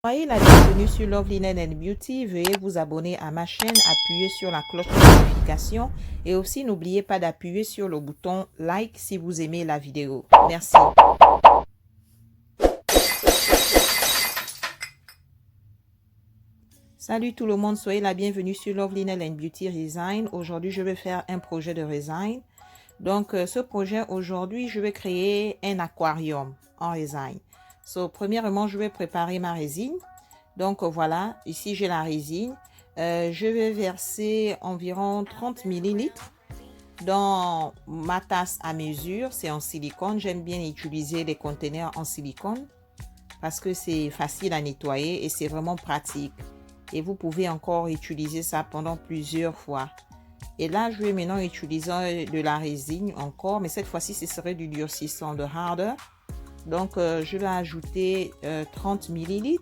Soyez la bienvenue sur Love Linen and Beauty. Veuillez vous abonner à ma chaîne, appuyer sur la cloche de notification et aussi n'oubliez pas d'appuyer sur le bouton like si vous aimez la vidéo. Merci. Salut tout le monde, soyez la bienvenue sur Love Linen and Beauty Resign. Aujourd'hui, je vais faire un projet de resign. Donc, ce projet, aujourd'hui, je vais créer un aquarium en resign. Premièrement, je vais préparer ma résine. Donc, voilà, ici, j'ai la résine. Je vais verser environ 30 ml dans ma tasse à mesure. C'est en silicone. J'aime bien utiliser les conteneurs en silicone parce que c'est facile à nettoyer et c'est vraiment pratique. Et vous pouvez encore utiliser ça pendant plusieurs fois. Et là, je vais maintenant utiliser de la résine encore, mais cette fois-ci, ce serait du durcissant de harder. Donc, je vais ajouter 30 ml.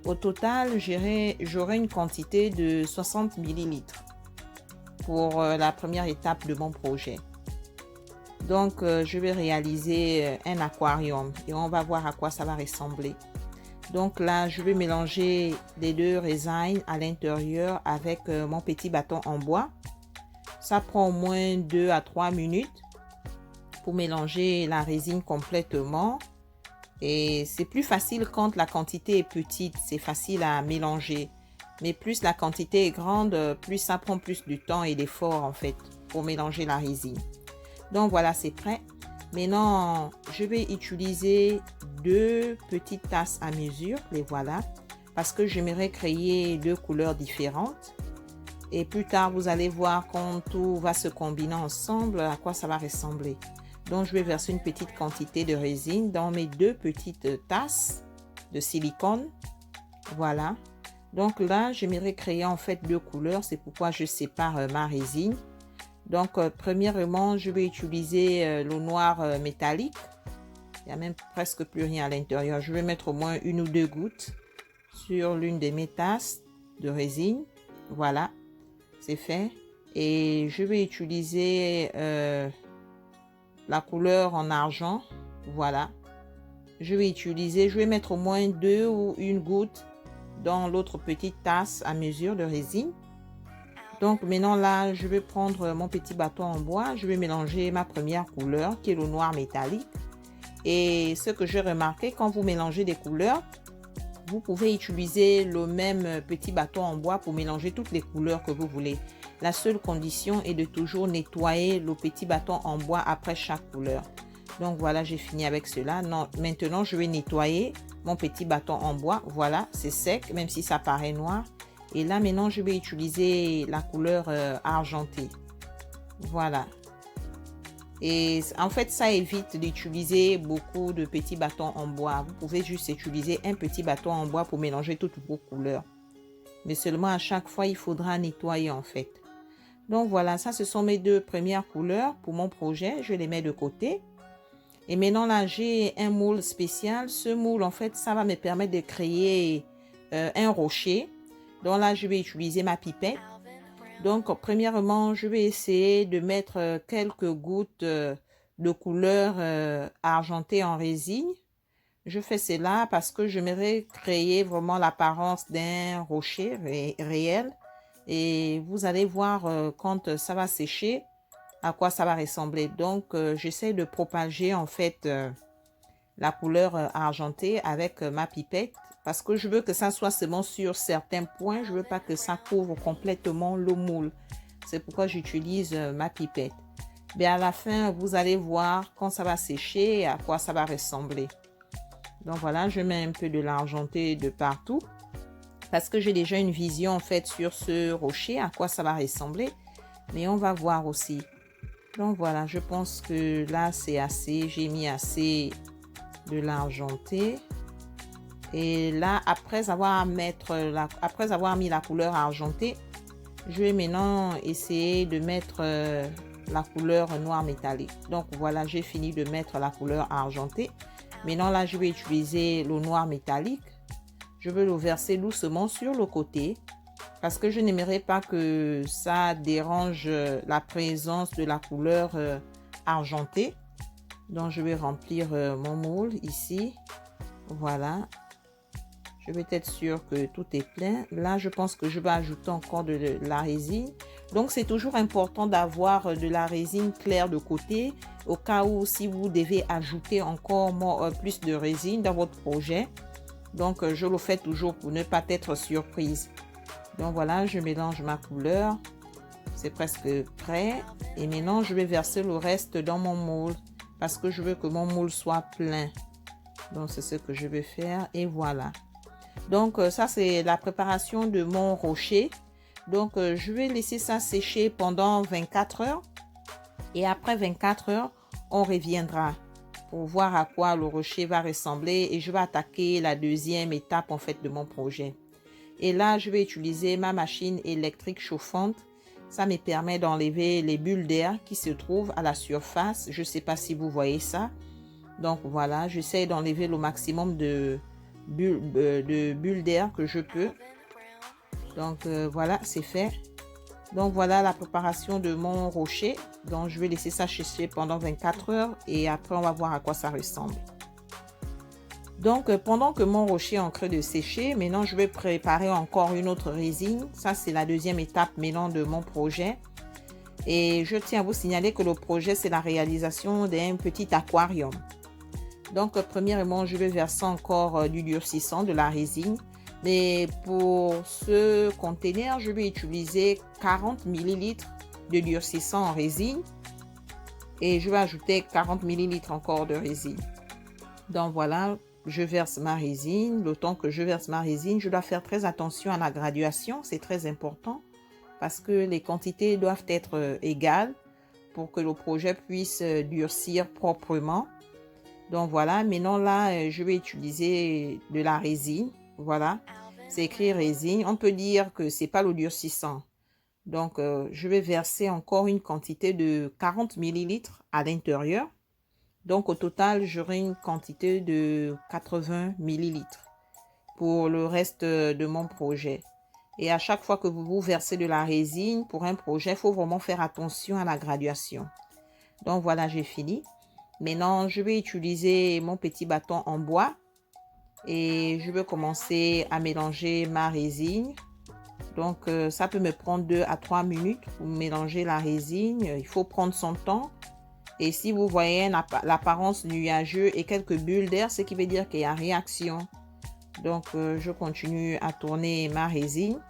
Au total, j'aurai une quantité de 60 ml pour la première étape de mon projet. Donc, je vais réaliser un aquarium et on va voir à quoi ça va ressembler. Donc là, je vais mélanger les deux résines à l'intérieur avec mon petit bâton en bois. Ça prend au moins 2 à 3 minutes pour mélanger la résine complètement. Et c'est plus facile quand la quantité est petite, c'est facile à mélanger. Mais plus la quantité est grande, plus ça prend plus de temps et d'effort en fait pour mélanger la résine. Donc voilà, c'est prêt. Maintenant, je vais utiliser 2 petites tasses à mesure, les voilà, parce que j'aimerais créer 2 couleurs différentes. Et plus tard, vous allez voir quand tout va se combiner ensemble, à quoi ça va ressembler. Donc, je vais verser une petite quantité de résine dans mes 2 petites tasses de silicone. Voilà. Donc là, j'aimerais créer en fait 2 couleurs. C'est pourquoi je sépare ma résine. Donc, premièrement, je vais utiliser le noir métallique. Il n'y a même presque plus rien à l'intérieur. Je vais mettre au moins 1 ou 2 gouttes sur l'une de mes tasses de résine. Voilà, c'est fait. Et je vais utiliser la couleur en argent. Voilà. Je vais mettre au moins 2 ou 1 goutte dans l'autre petite tasse à mesure de résine. Donc maintenant là, je vais prendre mon petit bâton en bois. Je vais mélanger ma première couleur qui est le noir métallique. Et ce que j'ai remarqué, quand vous mélangez des couleurs, vous pouvez utiliser le même petit bâton en bois pour mélanger toutes les couleurs que vous voulez. La seule condition est de toujours nettoyer le petit bâton en bois après chaque couleur. Donc voilà, j'ai fini avec cela. Non, maintenant, je vais nettoyer mon petit bâton en bois. Voilà, c'est sec, même si ça paraît noir. Et là, maintenant, je vais utiliser la couleur argentée. Voilà. Et en fait, ça évite d'utiliser beaucoup de petits bâtons en bois. Vous pouvez juste utiliser un petit bâton en bois pour mélanger toutes vos couleurs. Mais seulement à chaque fois, il faudra nettoyer en fait. Donc voilà, ça ce sont mes 2 premières couleurs pour mon projet. Je les mets de côté. Et maintenant là, j'ai un moule spécial. Ce moule, en fait, ça va me permettre de créer un rocher. Donc là, je vais utiliser ma pipette. Donc, premièrement, je vais essayer de mettre quelques gouttes de couleur argentée en résine. Je fais cela parce que j'aimerais créer vraiment l'apparence d'un rocher réel. Et vous allez voir quand ça va sécher, à quoi ça va ressembler. Donc, j'essaie de propager en fait la couleur argentée avec ma pipette. Parce que je veux que ça soit seulement sur certains points. Je ne veux pas que ça couvre complètement le moule. C'est pourquoi j'utilise ma pipette. Mais à la fin, vous allez voir quand ça va sécher à quoi ça va ressembler. Donc voilà, je mets un peu de l'argenté de partout. Parce que j'ai déjà une vision en fait sur ce rocher, à quoi ça va ressembler. Mais on va voir aussi. Donc voilà, je pense que là c'est assez. J'ai mis assez de l'argenté. Et là, après avoir mis la couleur argentée, je vais maintenant essayer de mettre la couleur noir métallique. Donc voilà, j'ai fini de mettre la couleur argentée. Maintenant là, je vais utiliser le noir métallique. Je vais le verser doucement sur le côté parce que je n'aimerais pas que ça dérange la présence de la couleur argentée. Donc je vais remplir mon moule ici. Voilà. Je vais être sûre que tout est plein. Là, je pense que je vais ajouter encore de la résine. Donc, c'est toujours important d'avoir de la résine claire de côté au cas où si vous devez ajouter encore plus de résine dans votre projet. Donc, je le fais toujours pour ne pas être surprise. Donc, voilà, je mélange ma couleur. C'est presque prêt. Et maintenant, je vais verser le reste dans mon moule parce que je veux que mon moule soit plein. Donc, c'est ce que je vais faire. Et voilà. Donc, ça, c'est la préparation de mon rocher. Donc, je vais laisser ça sécher pendant 24 heures. Et après 24 heures, on reviendra pour voir à quoi le rocher va ressembler. Et je vais attaquer la deuxième étape, en fait, de mon projet. Et là, je vais utiliser ma machine électrique chauffante. Ça me permet d'enlever les bulles d'air qui se trouvent à la surface. Je ne sais pas si vous voyez ça. Donc, voilà, j'essaie d'enlever le maximum de bulles d'air que je peux. Donc voilà, c'est fait. Donc voilà la préparation de mon rocher. Donc je vais laisser ça sécher pendant 24 heures et après on va voir à quoi ça ressemble. Donc pendant que mon rocher est en train de sécher, maintenant je vais préparer encore une autre résine. Ça c'est la deuxième étape maintenant de mon projet. Et je tiens à vous signaler que le projet c'est la réalisation d'un petit aquarium. Donc, premièrement, je vais verser encore du durcissant, de la résine. Mais pour ce conteneur, je vais utiliser 40 ml de durcissant en résine. Et je vais ajouter 40 ml encore de résine. Donc, voilà, je verse ma résine. Le temps que je verse ma résine, je dois faire très attention à la graduation. C'est très important parce que les quantités doivent être égales pour que le projet puisse durcir proprement. Donc voilà, maintenant là, je vais utiliser de la résine. Voilà, c'est écrit résine. On peut dire que c'est pas le durcissant. Donc, je vais verser encore une quantité de 40 ml à l'intérieur. Donc, au total, j'aurai une quantité de 80 ml pour le reste de mon projet. Et à chaque fois que vous versez de la résine pour un projet, il faut vraiment faire attention à la graduation. Donc voilà, j'ai fini. Maintenant, je vais utiliser mon petit bâton en bois et je vais commencer à mélanger ma résine. Donc, ça peut me prendre 2 à 3 minutes pour mélanger la résine. Il faut prendre son temps. Et si vous voyez l'apparence nuageuse et quelques bulles d'air, ce qui veut dire qu'il y a réaction. Donc, je continue à tourner ma résine.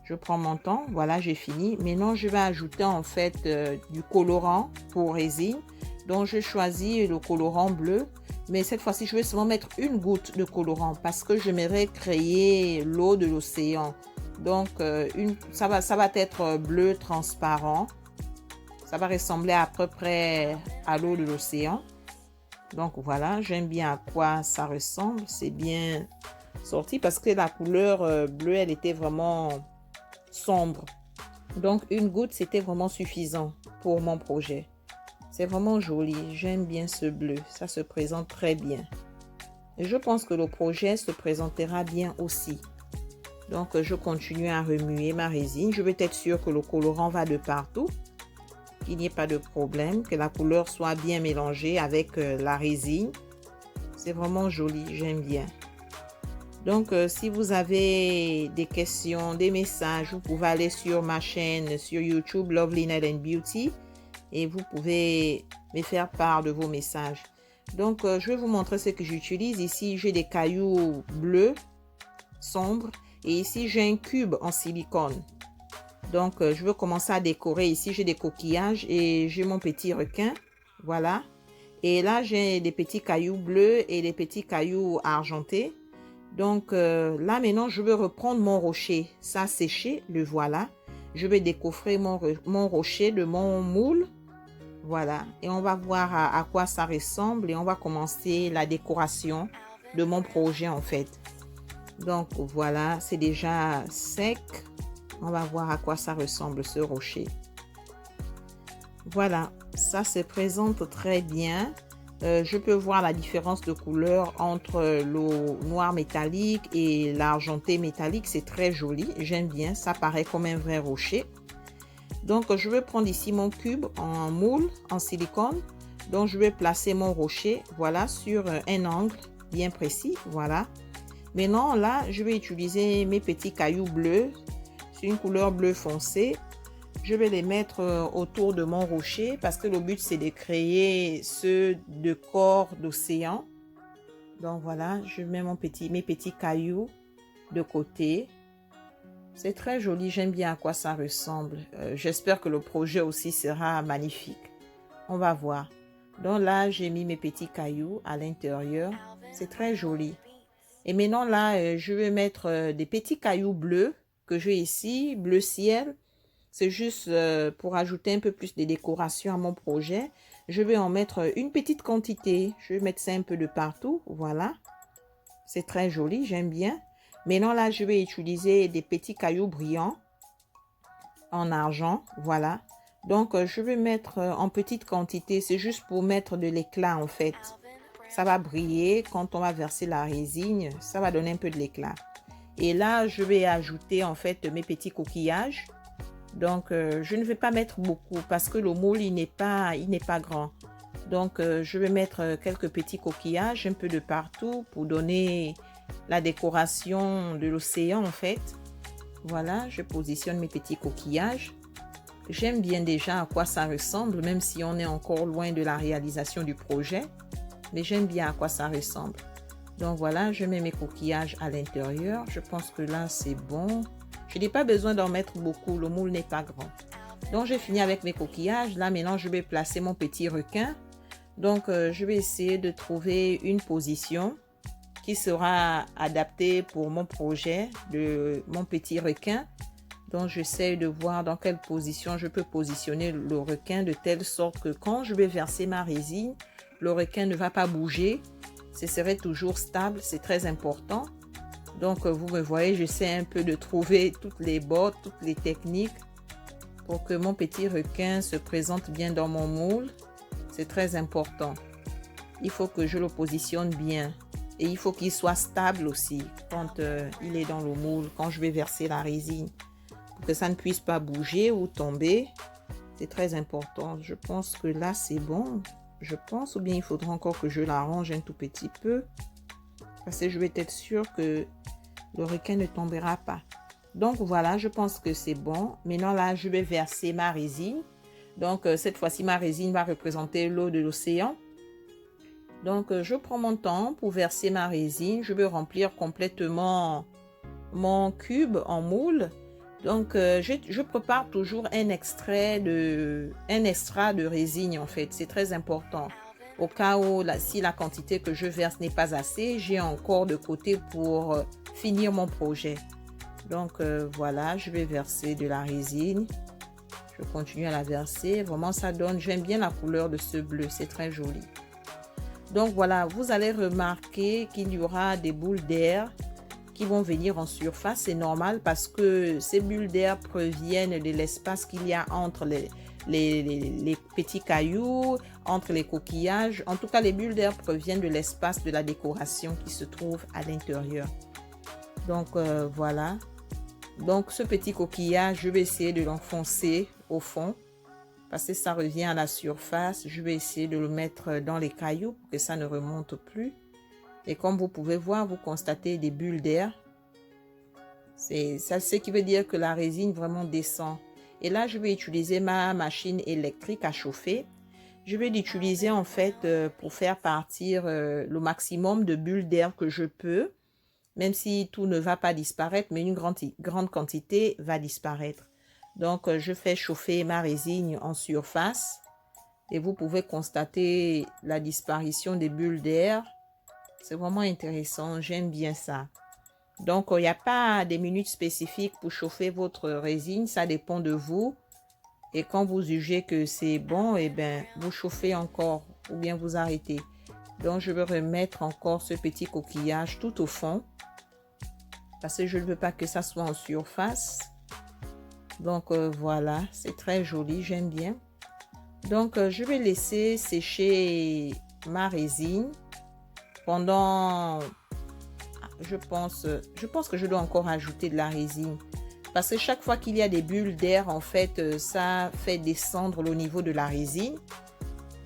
Je prends mon temps. Voilà, j'ai fini. Maintenant, je vais ajouter en fait du colorant pour résine. Donc, je choisis le colorant bleu. Mais cette fois-ci, je vais seulement mettre une goutte de colorant parce que j'aimerais créer l'eau de l'océan. Donc, ça va être bleu transparent. Ça va ressembler à peu près à l'eau de l'océan. Donc, voilà, j'aime bien à quoi ça ressemble. C'est bien sorti parce que la couleur bleue, elle était vraiment sombre. Donc, une goutte, c'était vraiment suffisant pour mon projet. C'est vraiment joli. J'aime bien ce bleu. Ça se présente très bien. Et je pense que le projet se présentera bien aussi. Donc, je continue à remuer ma résine. Je veux être sûre que le colorant va de partout. Qu'il n'y ait pas de problème. Que la couleur soit bien mélangée avec la résine. C'est vraiment joli. J'aime bien. Donc, si vous avez des questions, des messages, vous pouvez aller sur ma chaîne sur YouTube, Lovely Nail & Beauty. Et vous pouvez me faire part de vos messages. Donc, je vais vous montrer ce que j'utilise. Ici, j'ai des cailloux bleus, sombres. Et ici, j'ai un cube en silicone. Donc, je vais commencer à décorer. Ici, j'ai des coquillages et j'ai mon petit requin. Voilà. Et là, j'ai des petits cailloux bleus et des petits cailloux argentés. Donc, là, maintenant, je vais reprendre mon rocher. Ça a séché, le voilà. Je vais décoffrer mon rocher de mon moule. Voilà, et on va voir à quoi ça ressemble et on va commencer la décoration de mon projet en fait. Donc voilà, c'est déjà sec. On va voir à quoi ça ressemble ce rocher. Voilà, ça se présente très bien. Je peux voir la différence de couleur entre le noir métallique et l'argenté métallique. C'est très joli, j'aime bien, ça paraît comme un vrai rocher. Donc, je vais prendre ici mon cube en moule, en silicone. Donc, je vais placer mon rocher, voilà, sur un angle bien précis, voilà. Maintenant, là, je vais utiliser mes petits cailloux bleus. C'est une couleur bleu foncé. Je vais les mettre autour de mon rocher parce que le but, c'est de créer ce décor d'océan. Donc voilà, je mets mes petits cailloux de côté. C'est très joli, j'aime bien à quoi ça ressemble. J'espère que le projet aussi sera magnifique. On va voir. Donc là, j'ai mis mes petits cailloux à l'intérieur. C'est très joli. Et maintenant là, je vais mettre des petits cailloux bleus que j'ai ici, bleu ciel. C'est juste pour ajouter un peu plus de décoration à mon projet. Je vais en mettre une petite quantité. Je vais mettre ça un peu de partout. Voilà. C'est très joli, j'aime bien. Maintenant là, je vais utiliser des petits cailloux brillants en argent. Voilà. Donc, je vais mettre en petite quantité. C'est juste pour mettre de l'éclat en fait. Ça va briller quand on va verser la résine. Ça va donner un peu de l'éclat. Et là, je vais ajouter en fait mes petits coquillages. Donc, je ne vais pas mettre beaucoup parce que le moule, il n'est pas grand. Donc, je vais mettre quelques petits coquillages un peu de partout pour donner la décoration de l'océan en fait. Voilà, je positionne mes petits coquillages. J'aime bien déjà à quoi ça ressemble, même si on est encore loin de la réalisation du projet. Mais j'aime bien à quoi ça ressemble. Donc voilà, je mets mes coquillages à l'intérieur. Je pense que là, c'est bon. Je n'ai pas besoin d'en mettre beaucoup, le moule n'est pas grand. Donc, j'ai fini avec mes coquillages. Là, maintenant, je vais placer mon petit requin. Donc, je vais essayer de trouver une position qui sera adaptée pour mon projet de mon petit requin. Donc, j'essaie de voir dans quelle position je peux positionner le requin de telle sorte que quand je vais verser ma résine, le requin ne va pas bouger. Ce serait toujours stable, c'est très important. Donc, vous me voyez, j'essaie un peu de trouver toutes les bords, toutes les techniques pour que mon petit requin se présente bien dans mon moule. C'est très important. Il faut que je le positionne bien. Et il faut qu'il soit stable aussi quand il est dans le moule, quand je vais verser la résine. Pour que ça ne puisse pas bouger ou tomber. C'est très important. Je pense que là, c'est bon. Je pense, ou bien il faudra encore que je l'arrange un tout petit peu. Parce que je vais être sûre que le requin ne tombera pas. Donc voilà, je pense que c'est bon. Maintenant là, je vais verser ma résine. Donc cette fois-ci, ma résine va représenter l'eau de l'océan. Donc je prends mon temps pour verser ma résine. Je vais remplir complètement mon cube en moule. Donc je prépare toujours un extrait de résine en fait. C'est très important. Au cas où, si la quantité que je verse n'est pas assez, j'ai encore de côté pour finir mon projet. Donc, voilà, je vais verser de la résine. Je continue à la verser. Vraiment, ça donne, j'aime bien la couleur de ce bleu, c'est très joli. Donc, voilà, vous allez remarquer qu'il y aura des boules d'air qui vont venir en surface. C'est normal parce que ces bulles d'air proviennent de l'espace qu'il y a entre les petits cailloux, entre les coquillages. En tout cas, les bulles d'air proviennent de l'espace de la décoration qui se trouve à l'intérieur. Donc, voilà. Donc, ce petit coquillage, je vais essayer de l'enfoncer au fond parce que ça revient à la surface. Je vais essayer de le mettre dans les cailloux pour que ça ne remonte plus. Et comme vous pouvez voir, vous constatez des bulles d'air. C'est ça, ce qui veut dire que la résine vraiment descend. Et là, je vais utiliser ma machine électrique à chauffer. Je vais l'utiliser en fait pour faire partir le maximum de bulles d'air que je peux. Même si tout ne va pas disparaître, mais une grande quantité va disparaître. Donc, je fais chauffer ma résine en surface. Et vous pouvez constater la disparition des bulles d'air. C'est vraiment intéressant, j'aime bien ça. Donc, il n'y a pas des minutes spécifiques pour chauffer votre résine, ça dépend de vous. Et quand vous jugez que c'est bon, eh bien, vous chauffez encore ou bien vous arrêtez. Donc, je vais remettre encore ce petit coquillage tout au fond parce que je ne veux pas que ça soit en surface. Donc, voilà, c'est très joli, j'aime bien. Donc, je vais laisser sécher ma résine pendant... Je pense que je dois encore ajouter de la résine. Parce que chaque fois qu'il y a des bulles d'air, en fait, ça fait descendre le niveau de la résine.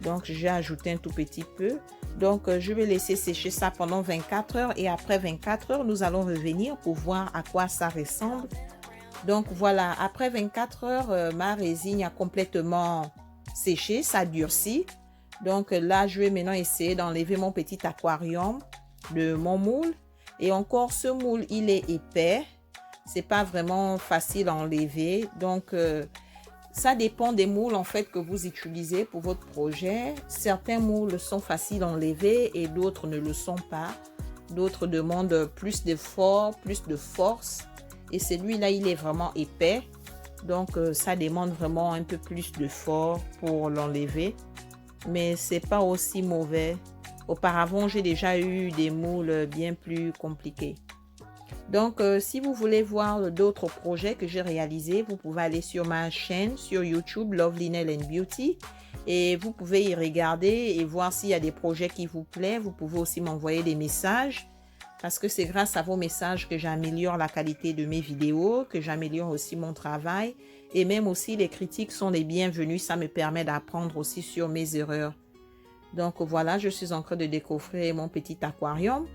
Donc, j'ai ajouté un tout petit peu. Donc, je vais laisser sécher ça pendant 24 heures et après 24 heures, nous allons revenir pour voir à quoi ça ressemble. Donc, voilà, après 24 heures, ma résine a complètement séché, ça durcit. Donc, là, je vais maintenant essayer d'enlever mon petit aquarium de mon moule. Et encore, ce moule, il est épais. C'est pas vraiment facile à enlever. Donc, ça dépend des moules en fait que vous utilisez pour votre projet. Certains moules sont faciles à enlever et d'autres ne le sont pas. D'autres demandent plus d'effort, plus de force. Et celui-là, il est vraiment épais. Donc, ça demande vraiment un peu plus d'effort pour l'enlever. Mais c'est pas aussi mauvais. Auparavant, j'ai déjà eu des moules bien plus compliqués. Donc, si vous voulez voir d'autres projets que j'ai réalisés, vous pouvez aller sur ma chaîne sur YouTube, Lovely Nail and Beauty. Et vous pouvez y regarder et voir s'il y a des projets qui vous plaisent. Vous pouvez aussi m'envoyer des messages. Parce que c'est grâce à vos messages que j'améliore la qualité de mes vidéos, que j'améliore aussi mon travail. Et même aussi, les critiques sont les bienvenues. Ça me permet d'apprendre aussi sur mes erreurs. Donc, voilà, je suis en train de décoffrer mon petit aquarium.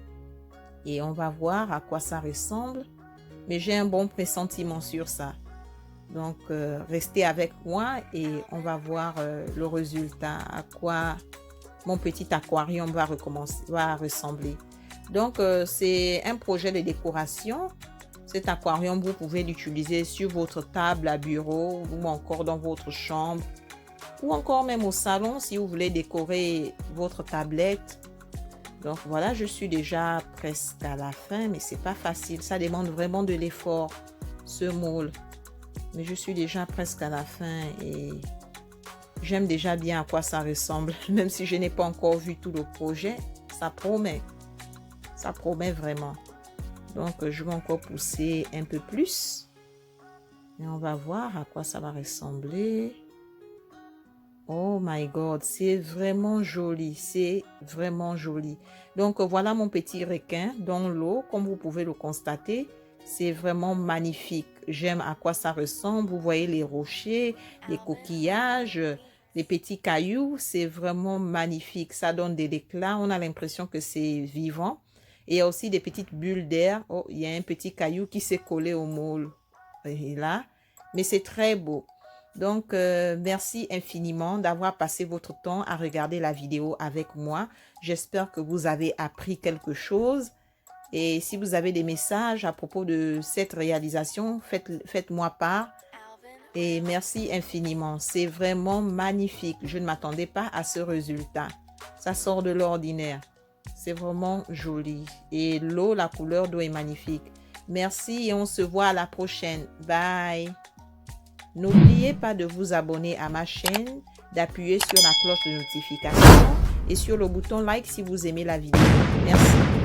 Et on va voir à quoi ça ressemble. Mais j'ai un bon pressentiment sur ça. Donc, restez avec moi et on va voir le résultat, à quoi mon petit aquarium va ressembler. Donc, c'est un projet de décoration. Cet aquarium, vous pouvez l'utiliser sur votre table à bureau ou encore dans votre chambre ou encore même au salon si vous voulez décorer votre tablette. Donc, voilà, je suis déjà presque à la fin, mais c'est pas facile. Ça demande vraiment de l'effort, ce moule. Mais je suis déjà presque à la fin et j'aime déjà bien à quoi ça ressemble. Même si je n'ai pas encore vu tout le projet, ça promet. Ça promet vraiment. Donc, je vais encore pousser un peu plus. Et on va voir à quoi ça va ressembler. Oh my God, c'est vraiment joli. C'est vraiment joli. Donc, voilà mon petit requin dans l'eau. Comme vous pouvez le constater, c'est vraiment magnifique. J'aime à quoi ça ressemble. Vous voyez les rochers, les coquillages, les petits cailloux. C'est vraiment magnifique. Ça donne de l'éclat. On a l'impression que c'est vivant. Et il y a aussi des petites bulles d'air. Oh, il y a un petit caillou qui s'est collé au moule. Et là, mais c'est très beau. Donc, merci infiniment d'avoir passé votre temps à regarder la vidéo avec moi. J'espère que vous avez appris quelque chose. Et si vous avez des messages à propos de cette réalisation, faites-moi part. Et merci infiniment. C'est vraiment magnifique. Je ne m'attendais pas à ce résultat. Ça sort de l'ordinaire. C'est vraiment joli. Et l'eau, la couleur d'eau est magnifique. Merci et on se voit à la prochaine. Bye. N'oubliez pas de vous abonner à ma chaîne, d'appuyer sur la cloche de notification et sur le bouton like si vous aimez la vidéo. Merci.